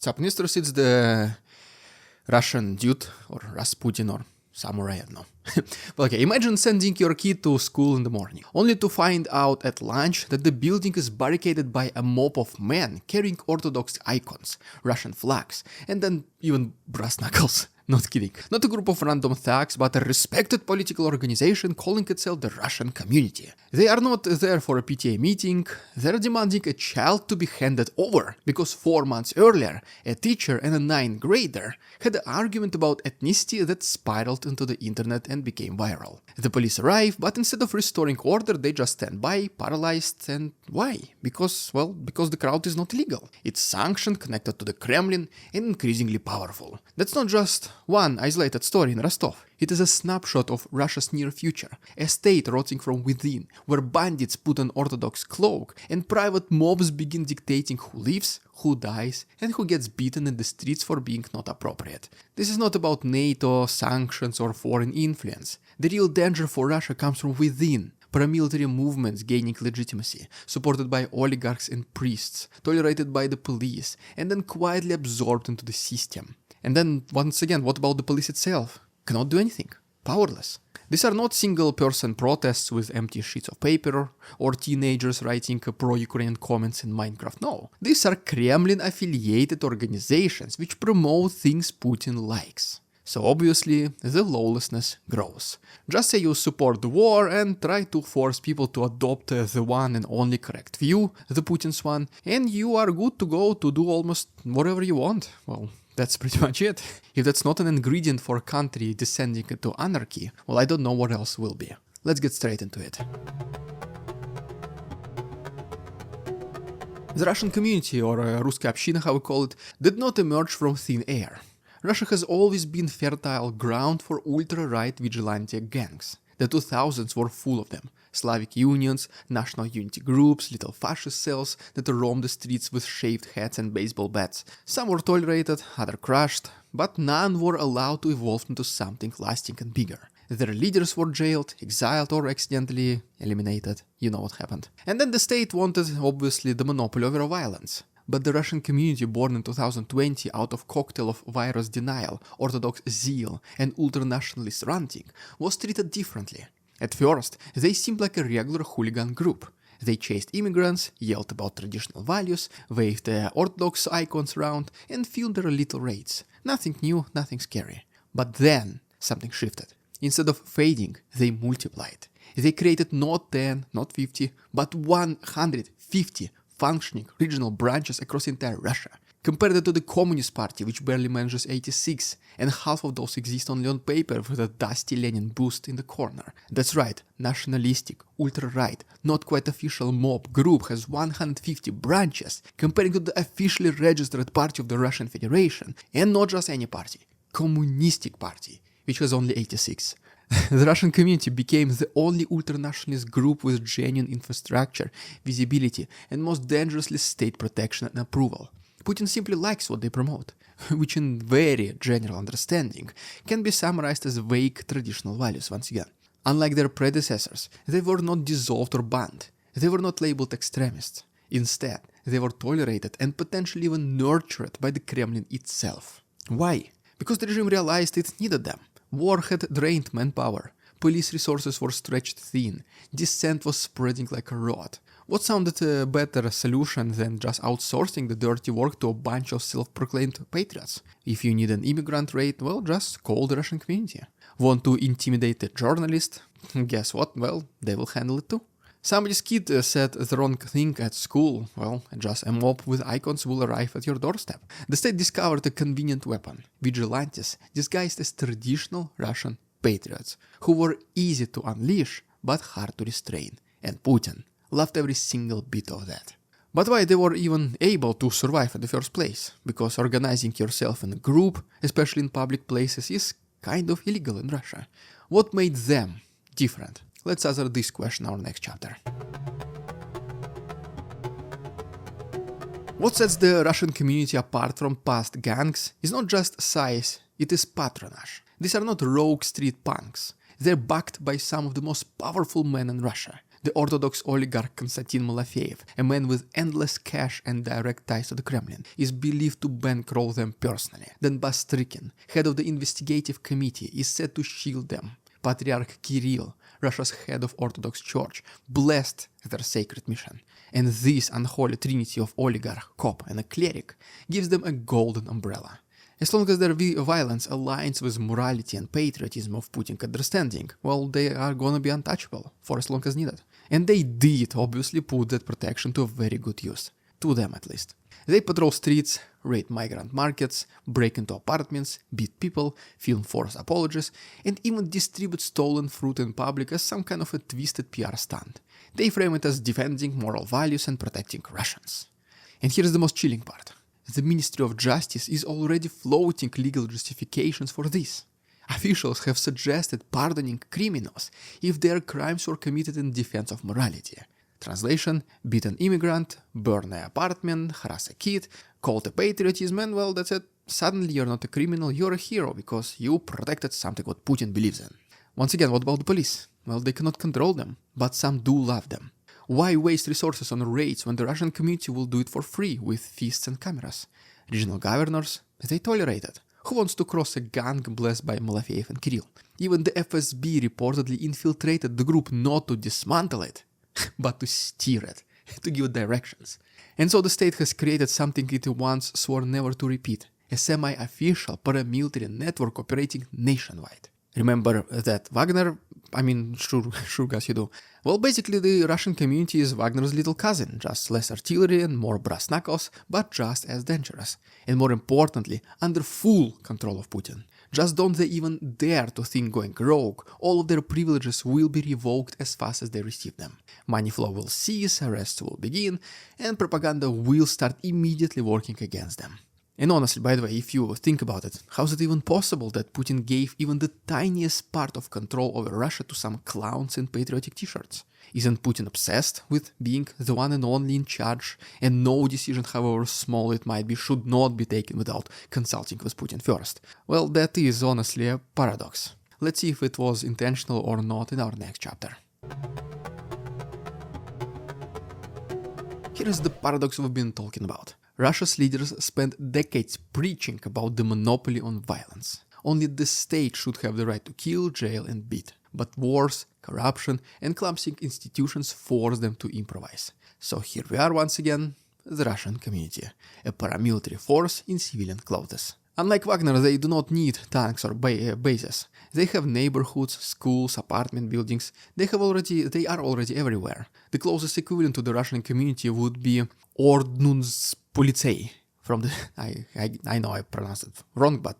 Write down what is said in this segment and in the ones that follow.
Subministers, it's the Russian dude or Rasputin or samurai, I don't know. But okay, imagine sending your kid to school in the morning, only to find out at lunch that the building is barricaded by a mob of men carrying Orthodox icons, Russian flags, and then even brass knuckles. Not kidding. Not a group of random thugs, but a respected political organization calling itself the Russian Community. They are not there for a PTA meeting, they're demanding a child to be handed over, because 4 months earlier, a teacher and a 9th grader had an argument about ethnicity that spiraled into the internet and became viral. The police arrive, but instead of restoring order, they just stand by, paralyzed, and why? Because the crowd is not illegal. It's sanctioned, connected to the Kremlin, and increasingly powerful. That's not just one isolated story in Rostov. It is a snapshot of Russia's near future, a state rotting from within, where bandits put an Orthodox cloak and private mobs begin dictating who lives, who dies, and who gets beaten in the streets for being not appropriate. This is not about NATO, sanctions, or foreign influence. The real danger for Russia comes from within. Paramilitary movements gaining legitimacy, supported by oligarchs and priests, tolerated by the police, and then quietly absorbed into the system. And then, once again, what about the police itself? Cannot do anything. Powerless. These are not single-person protests with empty sheets of paper or teenagers writing pro-Ukrainian comments in Minecraft. No. These are Kremlin-affiliated organizations which promote things Putin likes. So obviously, the lawlessness grows. Just say you support the war and try to force people to adopt the one and only correct view, the Putin's one, and you are good to go to do almost whatever you want. Well, that's pretty much it. If that's not an ingredient for a country descending into anarchy, well, I don't know what else will be. Let's get straight into it. The Russian community, or Русская община, how we call it, did not emerge from thin air. Russia has always been fertile ground for ultra-right vigilante gangs. The 2000s were full of them. Slavic unions, national unity groups, little fascist cells that roamed the streets with shaved heads and baseball bats. Some were tolerated, others crushed, but none were allowed to evolve into something lasting and bigger. Their leaders were jailed, exiled, or accidentally eliminated. You know what happened. And then the state wanted, obviously, the monopoly over violence. But the Russian community born in 2020 out of cocktail of virus denial, Orthodox zeal, and ultra-nationalist ranting was treated differently. At first, they seemed like a regular hooligan group. They chased immigrants, yelled about traditional values, waved their Orthodox icons around, and filmed their little raids. Nothing new, nothing scary. But then, something shifted. Instead of fading, they multiplied. They created not 10, not 50, but 150 functioning regional branches across entire Russia. Compare that to the Communist Party, which barely manages 86, and half of those exist only on paper with a dusty Lenin boost in the corner. That's right, nationalistic, ultra-right, not quite official mob group has 150 branches, comparing to the officially registered party of the Russian Federation, and not just any party, Communistic Party, which has only 86. The Russian community became the only ultranationalist group with genuine infrastructure, visibility, and most dangerously state protection and approval. Putin simply likes what they promote, which in very general understanding can be summarized as vague traditional values once again. Unlike their predecessors, they were not dissolved or banned. They were not labeled extremists. Instead, they were tolerated and potentially even nurtured by the Kremlin itself. Why? Because the regime realized it needed them. War had drained manpower, police resources were stretched thin, dissent was spreading like a rot. What sounded a better solution than just outsourcing the dirty work to a bunch of self-proclaimed patriots? If you need an immigrant raid, well, just call the Russian community. Want to intimidate a journalist? Guess what? Well, they will handle it too. Somebody's kid said the wrong thing at school. Well, just a mob with icons will arrive at your doorstep. The state discovered a convenient weapon. Vigilantes, disguised as traditional Russian patriots, who were easy to unleash, but hard to restrain. And Putin loved every single bit of that. But why they were even able to survive in the first place? Because organizing yourself in a group, especially in public places, is kind of illegal in Russia. What made them different? Let's answer this question in our next chapter. What sets the Russian community apart from past gangs is not just size, it is patronage. These are not rogue street punks. They're backed by some of the most powerful men in Russia. The Orthodox oligarch Konstantin Malofeev, a man with endless cash and direct ties to the Kremlin, is believed to bankroll them personally. Then Bastrikin, head of the investigative committee, is said to shield them. Patriarch Kirill, Russia's head of Orthodox Church, blessed their sacred mission. And this unholy trinity of oligarch, cop, and a cleric gives them a golden umbrella. As long as their violence aligns with morality and patriotism of Putin's understanding, well, they are gonna be untouchable for as long as needed. And they did obviously put that protection to a very good use. To them at least. They patrol streets, raid migrant markets, break into apartments, beat people, film forced apologies, and even distribute stolen fruit in public as some kind of a twisted PR stunt. They frame it as defending moral values and protecting Russians. And here's the most chilling part. The Ministry of Justice is already floating legal justifications for this. Officials have suggested pardoning criminals if their crimes were committed in defense of morality. Translation: beat an immigrant, burn an apartment, harass a kid, call to patriotism, and well, that's it. Suddenly you're not a criminal, you're a hero because you protected something what Putin believes in. Once again, what about the police? Well, they cannot control them, but some do love them. Why waste resources on raids when the Russian community will do it for free with fists and cameras? Regional governors? They tolerate it. Who wants to cross a gang blessed by Malofeev and Kirill? Even the FSB reportedly infiltrated the group not to dismantle it, but to steer it, to give directions. And so the state has created something it once swore never to repeat, a semi-official paramilitary network operating nationwide. Remember that Wagner? I mean, sure guys you do. Well, basically the Russian community is Wagner's little cousin, just less artillery and more brass knuckles, but just as dangerous. And more importantly, under full control of Putin. Just don't they even dare to think going rogue, all of their privileges will be revoked as fast as they receive them. Money flow will cease, arrests will begin, and propaganda will start immediately working against them. And honestly, by the way, if you think about it, how is it even possible that Putin gave even the tiniest part of control over Russia to some clowns in patriotic t-shirts? Isn't Putin obsessed with being the one and only in charge, and no decision, however small it might be, should not be taken without consulting with Putin first? Well, that is honestly a paradox. Let's see if it was intentional or not in our next chapter. Here is the paradox we've been talking about. Russia's leaders spent decades preaching about the monopoly on violence. Only the state should have the right to kill, jail, and beat. But wars, corruption, and clumsy institutions force them to improvise. So here we are once again, the Russian community, a paramilitary force in civilian clothes. Unlike Wagner, they do not need tanks or bases. They have neighborhoods, schools, apartment buildings. They are already everywhere. The closest equivalent to the Russian community would be Ordnungspolizei. From the I know I pronounced it wrong, but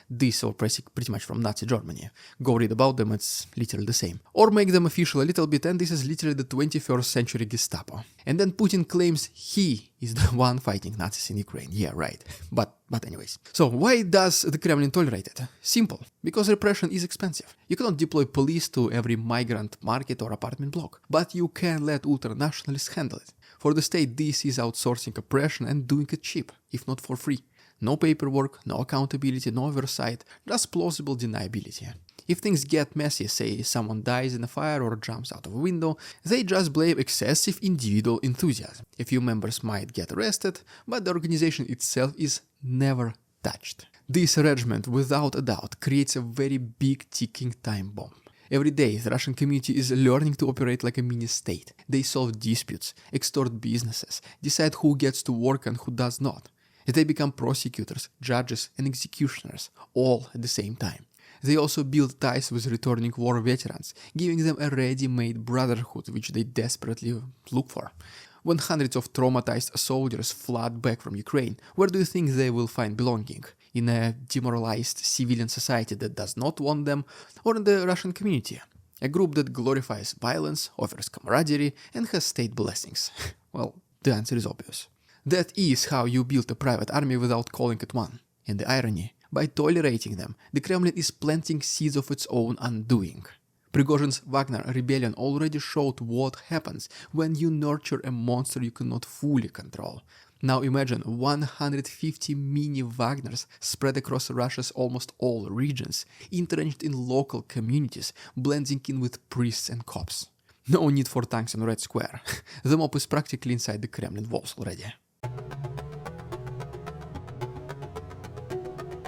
these are pretty much from Nazi Germany. Go read about them, it's literally the same. Or make them official a little bit, and this is literally the 21st century Gestapo. And then Putin claims he is the one fighting Nazis in Ukraine. Yeah, right. But anyways. So why does the Kremlin tolerate it? Simple. Because repression is expensive. You cannot deploy police to every migrant market or apartment block, but you can let ultranationalists handle it. For the state, this is outsourcing oppression and doing it cheap, if not for free. No paperwork, no accountability, no oversight, just plausible deniability. If things get messy, say someone dies in a fire or jumps out of a window, they just blame excessive individual enthusiasm. A few members might get arrested, but the organization itself is never touched. This arrangement, without a doubt, creates a very big ticking time bomb. Every day, the Russian community is learning to operate like a mini-state. They solve disputes, extort businesses, decide who gets to work and who does not. They become prosecutors, judges, and executioners, all at the same time. They also build ties with returning war veterans, giving them a ready-made brotherhood which they desperately look for. When hundreds of traumatized soldiers flood back from Ukraine, where do you think they will find belonging? In a demoralized civilian society that does not want them, or in the Russian community? A group that glorifies violence, offers camaraderie, and has state blessings? Well, the answer is obvious. That is how you build a private army without calling it one. And the irony, by tolerating them, the Kremlin is planting seeds of its own undoing. Prigozhin's Wagner rebellion already showed what happens when you nurture a monster you cannot fully control. Now imagine 150 mini-Wagners spread across Russia's almost all regions, entrenched in local communities, blending in with priests and cops. No need for tanks in Red Square. The mob is practically inside the Kremlin walls already.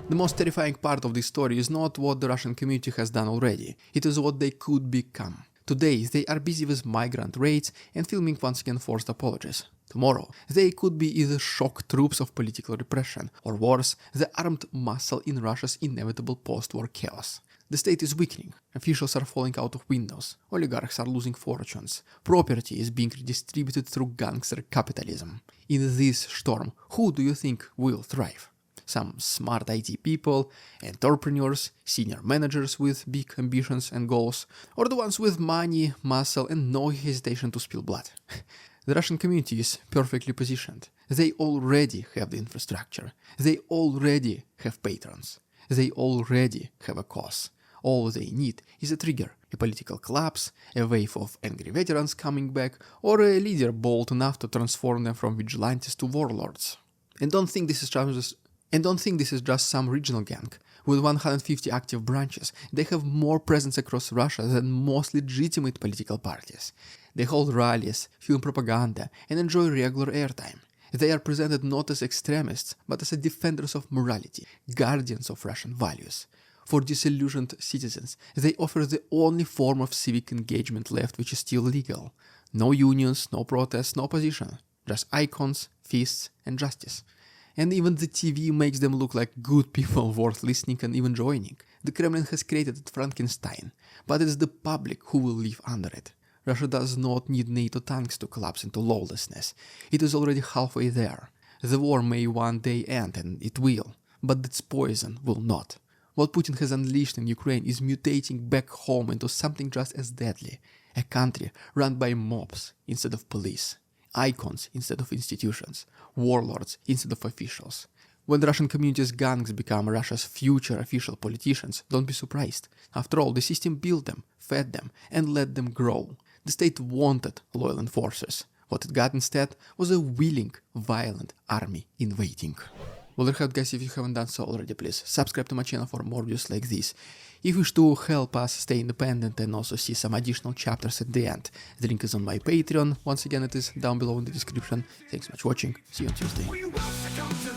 The most terrifying part of this story is not what the Russian community has done already, it is what they could become. Today they are busy with migrant raids and filming once again forced apologies. Tomorrow they could be either shock troops of political repression, or worse, the armed muscle in Russia's inevitable post-war chaos. The state is weakening, officials are falling out of windows, oligarchs are losing fortunes, property is being redistributed through gangster capitalism. In this storm, who do you think will thrive? Some smart IT people, entrepreneurs, senior managers with big ambitions and goals, or the ones with money, muscle and no hesitation to spill blood? The Russian community is perfectly positioned. They already have the infrastructure. They already have patrons. They already have a cause. All they need is a trigger, a political collapse, a wave of angry veterans coming back, or a leader bold enough to transform them from vigilantes to warlords. And don't think this is just some regional gang. With 150 active branches, they have more presence across Russia than most legitimate political parties. They hold rallies, film propaganda, and enjoy regular airtime. They are presented not as extremists, but as defenders of morality, guardians of Russian values. For disillusioned citizens, they offer the only form of civic engagement left which is still legal. No unions, no protests, no opposition. Just icons, fists, and justice. And even the TV makes them look like good people worth listening and even joining. The Kremlin has created a Frankenstein, but it is the public who will live under it. Russia does not need NATO tanks to collapse into lawlessness. It is already halfway there. The war may one day end, and it will, but its poison will not. What Putin has unleashed in Ukraine is mutating back home into something just as deadly. A country run by mobs instead of police. Icons instead of institutions, warlords instead of officials. When the Russian community's gangs become Russia's future official politicians, don't be surprised. After all, the system built them, fed them, and let them grow. The state wanted loyal enforcers. What it got instead was a willing, violent army in waiting. Well, there guys, if you haven't done so already, please subscribe to my channel for more videos like this. If you wish to help us stay independent and also see some additional chapters at the end, the link is on my Patreon. Once again, it is down below in the description. Thanks so much for watching. See you on Tuesday.